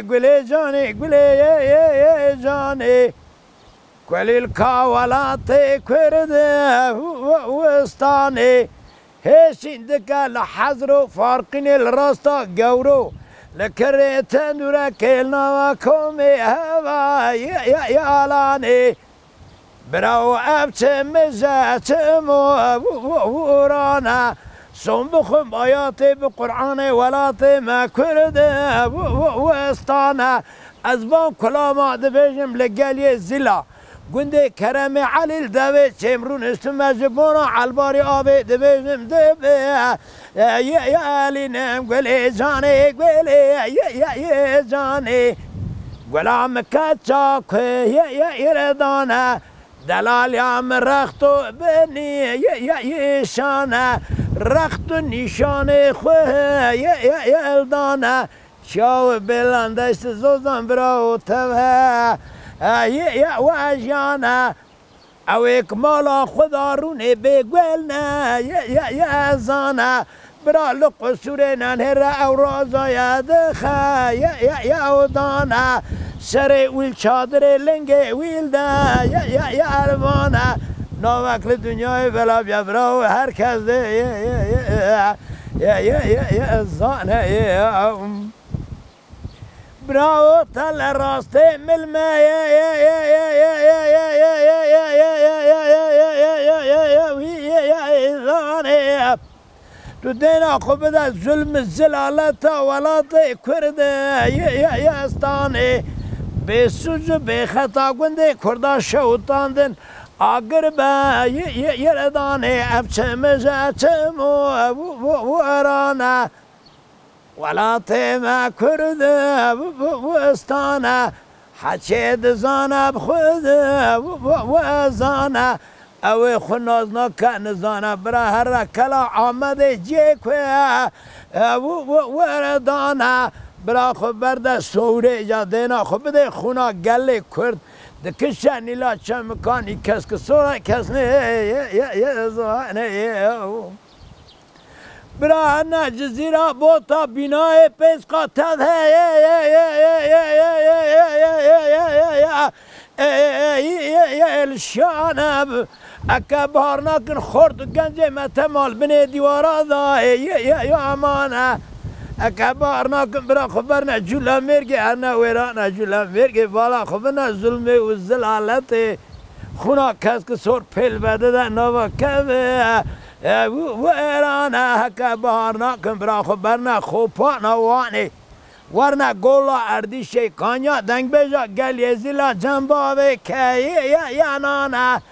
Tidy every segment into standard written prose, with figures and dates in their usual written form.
گلی جانی گلی جانی کلی الکاولات کرده وستانی هشین دکل حضر و فارقین الراستا گورو لکره تندوره کلنا و کمی هوا یالانی براو ابچه مزه چمو ورانا سوم بخم آیات بقرآن ولات ما کرده وستانا از بان کلام دبیجم لگلی زلا گنده کرم علیل دوی چمرون استم جبونا علباری آبی دبیجم دبی یالینم گلی جانی گلی جانی گلام کچاک یردانه دلالیم رختو بنی یشانه رخت و نشانه خواه یلدانه شاو بلندست زوزن براو توه واجانه او اکمالا خدا رونه بگولنه یزانه برا لق سوره ننهر او رازای دخه یودانه سر ویل چادر لنگه ویل ده یاروانه ناوکل دنیای بلا بیا براو هر کس ده زانه براو تل راسته ملمه تو دینا خوب ده ظلم زلالت ولات کرده یستانه به سوز به خطا گنده کرده شوتاندن آگر به یردانه افچه مزه چمو ورانه ولات ما کرده وستانه حچه دزانه بخود وزانه او خناز نکن زانه برا هر کلا آمده جیکوه وردانه برا خود برده سوره جا دینا خود بده خونا گله کرد دکشن نیلا چه مکانی کس که سوره کس نه زانه برا نه جزیره بوتا بینای پیس قاتل الشانب اکا بار نکن خورد گنجه متمال بنی دیوارا دا یا امانه اکا بار نکن برا خبر نه جولا مرگه هر نه ویرانه جولا مرگه بالا خبر نه ظلمه و زلالت خونا کس که سور پیل بده ده نوا کبه ویرانه اکا بار نکن برا خبر نه خوپا نوانه ورنه گولا اردیشه کانیا دنگ بجا گل یزیلا جنباوه که یانانه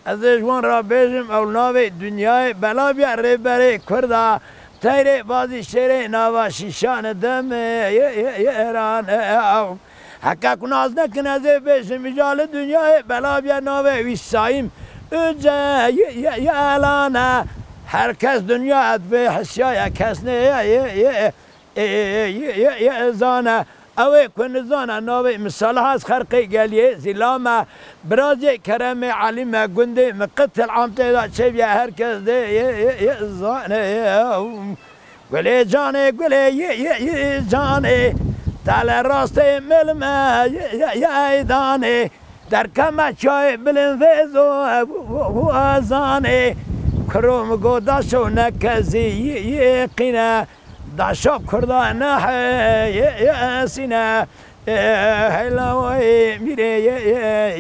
ازش وان را بیجم اولناوی دنیای بلا بیاره بره کرده تیره بازی شیره ناوا شیشان دم ایران حکا کناز نکن ازه بیشم اجال دنیای بلا بیاره ناوی ویساییم اوجه یالانه هر کس دنیا ادبه حسیای کس نه زانه اوه کن زانه ناوی مثال هست خرقی گلیه زلامه برازی کرم علیم گنده مقتل عامته دا چه بیا هر کس ده زانه گلی جانه گلی جانه تل راست ملمه یایدانه در کم چای بلند و زانه کروم گو داشو نکزی یقینه داشاب کرده نه سینه هلا وای میره